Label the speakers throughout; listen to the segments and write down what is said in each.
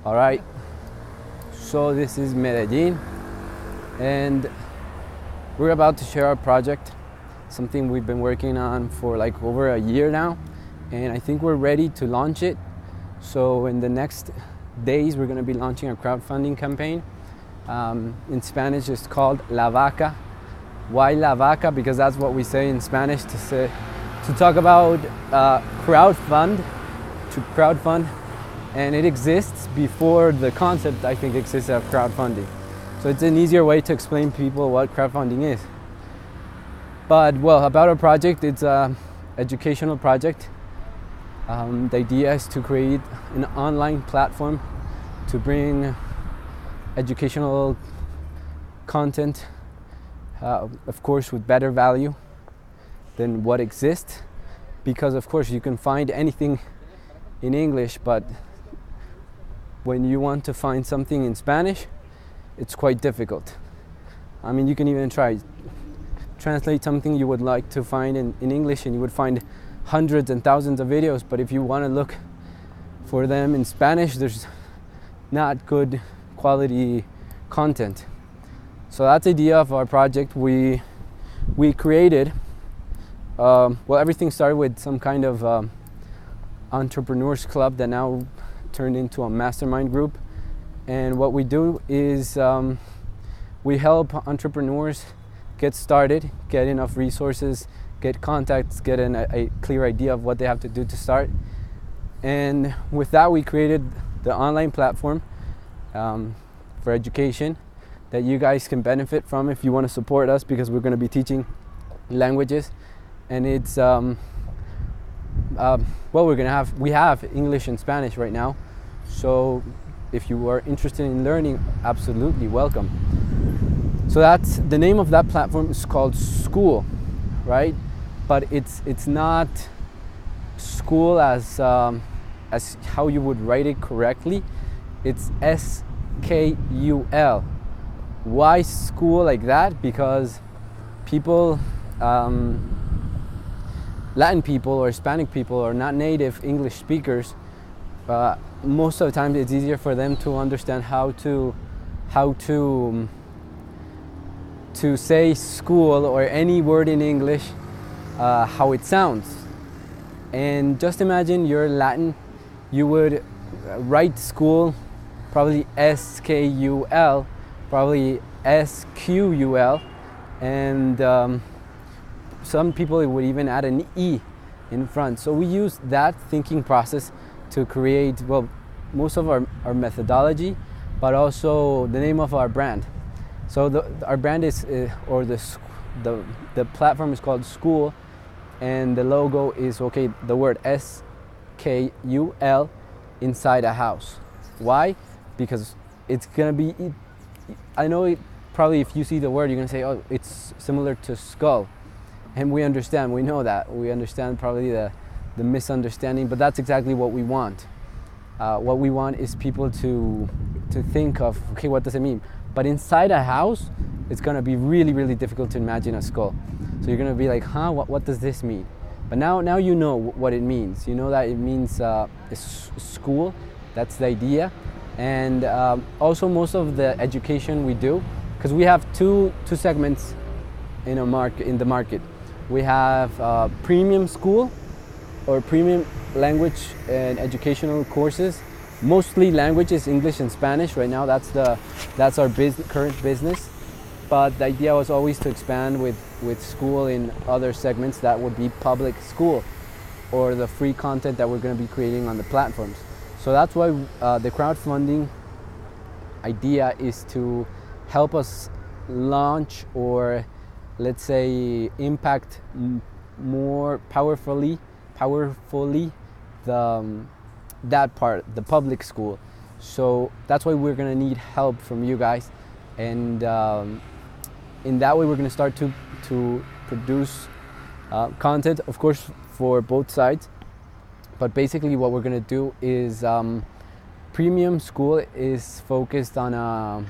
Speaker 1: All right, so this is Medellin, and we're about to share our project, something we've been working on for like over a year now, and I think we're ready to launch it. So in the next days, we're going to be launching a crowdfunding campaign. In Spanish, it's called La Vaca. Why La Vaca? Because that's what we say in Spanish to talk about crowdfund, and it exists before the concept, I think, exists of crowdfunding. So it's an easier way to explain to people what crowdfunding is. But well, about our project, it's an educational project. The idea is to create an online platform to bring educational content, of course, with better value than what exists. Because of course you can find anything in English, but when you want to find something in Spanish, it's quite difficult. I mean, you can even try translate something you would like to find in English, and you would find hundreds and thousands of videos, but if you want to look for them in Spanish, there's not good quality content. So that's the idea of our project. We created, well, everything started with some kind of entrepreneurs club that now turned into a mastermind group. And what we do is we help entrepreneurs get started, get enough resources, get contacts, get a clear idea of what they have to do to start. And with that, we created the online platform for education that you guys can benefit from if you want to support us, because we're going to be teaching languages. And it's well, we have English and Spanish right now, so if you are interested in learning, absolutely welcome. So that's the name of that platform, is called School, right? But it's not school as how you would write it correctly. It's SKUL. Why school like that? Because people, Latin people or Hispanic people, are not native English speakers. Most of the time it's easier for them to understand how to say school or any word in English, how it sounds. And just imagine you're Latin, you would write school probably SKUL, probably SQUL, and some people would even add an E in front. So we use that thinking process to create, well, most of our methodology, but also the name of our brand. So our brand is, or the platform is called School, and the logo is, okay, the word SKUL inside a house. Why? Because it's gonna be, I know probably if you see the word, you're gonna say, oh, it's similar to skull. And we understand, we know that. We understand probably the misunderstanding, but that's exactly what we want. What we want is people to think of, okay, what does it mean? But inside a house, it's gonna be really, really difficult to imagine a skull. So you're gonna be like, huh, what does this mean? But now you know what it means. You know that it means school, that's the idea. And also most of the education we do, because we have two segments in the market. We have premium school, or premium language and educational courses, mostly languages, English and Spanish. Right now, that's our current business. But the idea was always to expand with school in other segments. That would be public school, or the free content that we're going to be creating on the platforms. So that's why the crowdfunding idea is to help us launch, or let's say impact more powerfully that part, the public school. So that's why we're gonna need help from you guys, and in that way we're gonna start to produce content, of course, for both sides. But basically what we're gonna do is premium school is focused on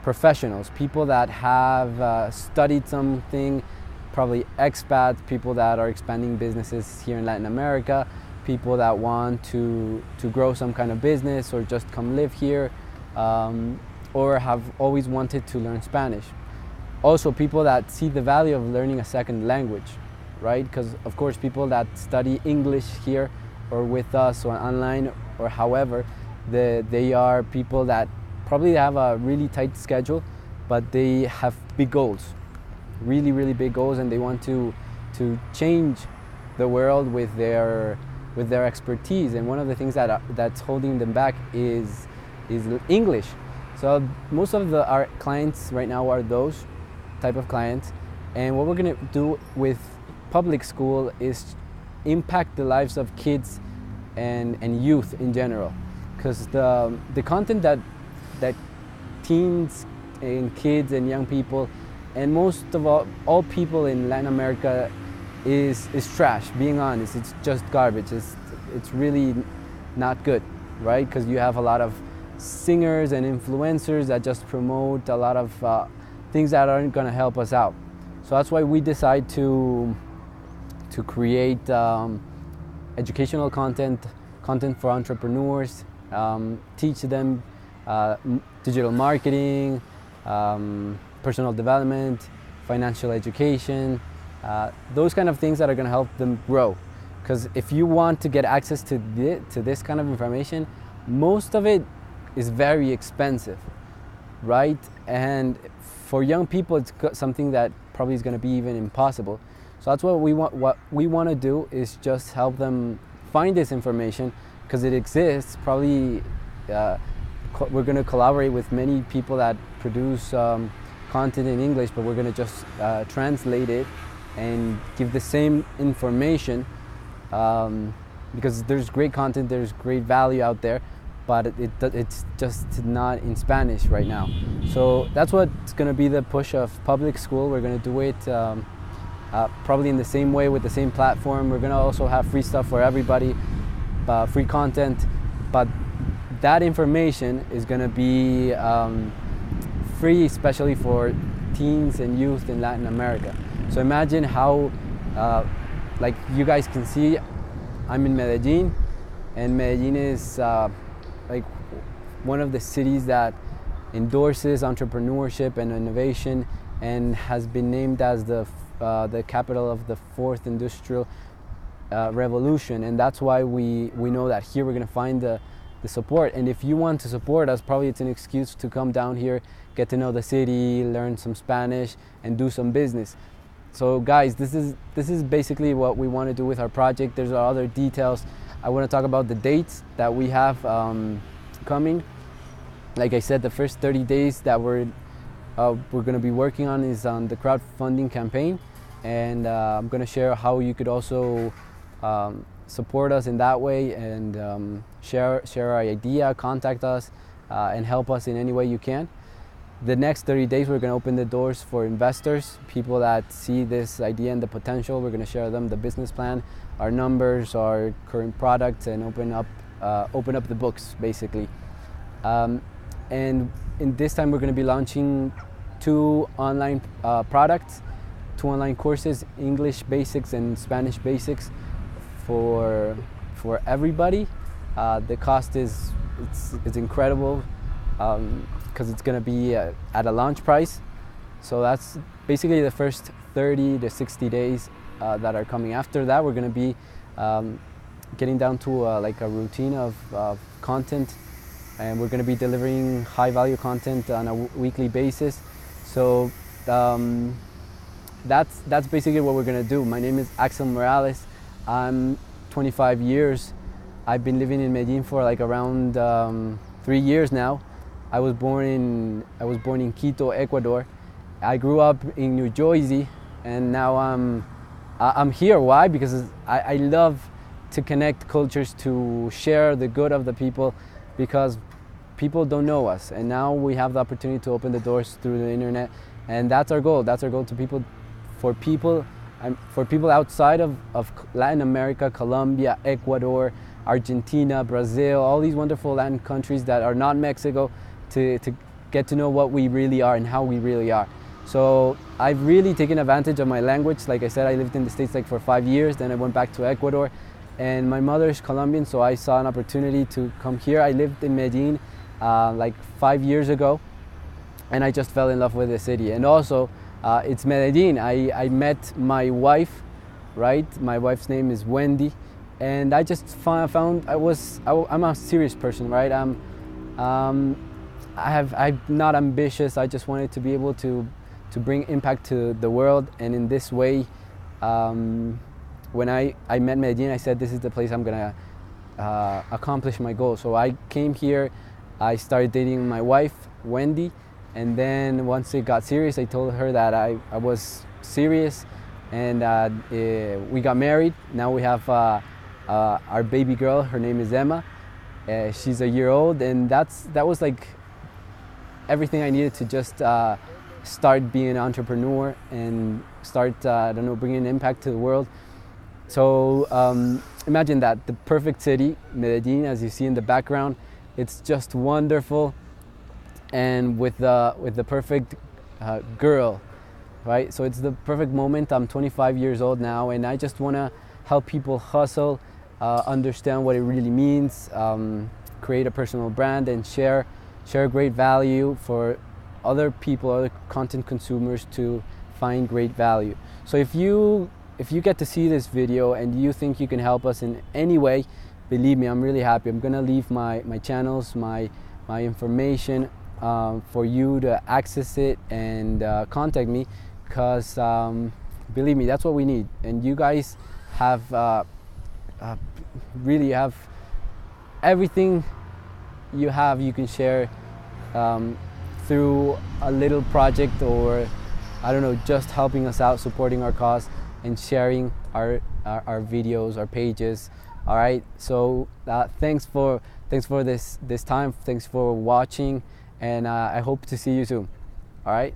Speaker 1: professionals, people that have studied something, probably expats, people that are expanding businesses here in Latin America, people that want to grow some kind of business or just come live here, or have always wanted to learn Spanish. Also, people that see the value of learning a second language, right? Because of course people that study English here or with us or online or however, they are people that probably have a really tight schedule, but they have big goals, really big goals, and they want to change the world with their expertise. And one of the things that's holding them back is English. So most of our clients right now are those type of clients, and what we're going to do with public school is impact the lives of kids and youth in general, because the content that teens and kids and young people and most of all people in Latin America is trash. Being honest, it's just garbage. It's really not good, right? Because you have a lot of singers and influencers that just promote a lot of things that aren't going to help us out. So that's why we decide to create educational content for entrepreneurs, teach them digital marketing, personal development, financial education, those kind of things that are going to help them grow. Because if you want to get access to this kind of information, most of it is very expensive, right? And for young people, it's something that probably is going to be even impossible. So that's what we want. What we want to do is just help them find this information, because it exists. Probably we're going to collaborate with many people that produce content in English, but we're going to just translate it and give the same information, because there's great content, there's great value out there, but it's just not in Spanish right now. So that's what's going to be the push of public school. We're going to do it probably in the same way with the same platform. We're going to also have free stuff for everybody, free content, but that information is going to be free, especially for teens and youth in Latin America. So imagine how, like you guys can see, I'm in Medellin, and Medellin is like one of the cities that endorses entrepreneurship and innovation, and has been named as the capital of the fourth industrial revolution. And that's why we know that here we're going to find the support. And if you want to support us, probably it's an excuse to come down here, get to know the city, learn some Spanish, and do some business. So guys, this is basically what we want to do with our project. There's other details. I want to talk about the dates that we have coming. Like I said, the first 30 days that we're going to be working on is on the crowdfunding campaign, and I'm going to share how you could also support us in that way, and share our idea, contact us, and help us in any way you can. The next 30 days, we're going to open the doors for investors, people that see this idea and the potential. We're going to share them the business plan, our numbers, our current products, and open up the books, basically. And in this time, we're going to be launching 2 online products, 2 online courses, English basics and Spanish basics, for everybody. The cost is incredible, because it's going to be at a launch price. So that's basically the first 30 to 60 days that are coming. After that, we're going to be getting down to like a routine of content, and we're going to be delivering high value content on a weekly basis. So that's basically what we're going to do. My name is Axel Morales. I'm 25 years. I've been living in Medellin for like around 3 years now. I was born in Quito, Ecuador. I grew up in New Jersey, and now I'm here. Why? Because I love to connect cultures, to share the good of the people, because people don't know us, and now we have the opportunity to open the doors through the internet, and that's our goal. That's our goal for people outside of Latin America, Colombia, Ecuador, Argentina, Brazil, all these wonderful Latin countries that are not Mexico, to get to know what we really are and how we really are. So I've really taken advantage of my language. Like I said, I lived in the States like for 5 years, then I went back to Ecuador, and my mother is Colombian, so I saw an opportunity to come here. I lived in Medellin like 5 years ago, and I just fell in love with the city. And also, it's Medellin. I met my wife, right? My wife's name is Wendy, and I just found I'm a serious person, right? I'm not ambitious. I just wanted to be able to bring impact to the world, and in this way, when I met Medellin, I said this is the place I'm gonna accomplish my goal. So I came here, I started dating my wife, Wendy, and then once it got serious, I told her that I was serious, and we got married. Now we have our baby girl. Her name is Emma. She's a year old, and that was like everything I needed to just start being an entrepreneur and start bringing impact to the world. So imagine that, the perfect city, Medellin, as you see in the background. It's just wonderful, and with the perfect girl, right? So it's the perfect moment. I'm 25 years old now, and I just want to help people hustle, understand what it really means, create a personal brand, and share great value for other people, other content consumers, to find great value. So if you get to see this video and you think you can help us in any way, believe me, I'm really happy. I'm gonna leave my channels, my information for you to access it and contact me, because believe me, that's what we need. And you guys have really have everything you can share through a little project, or I don't know, just helping us out, supporting our cause, and sharing our videos, our pages. All right, so thanks for this time. Thanks for watching, and I hope to see you soon. All right.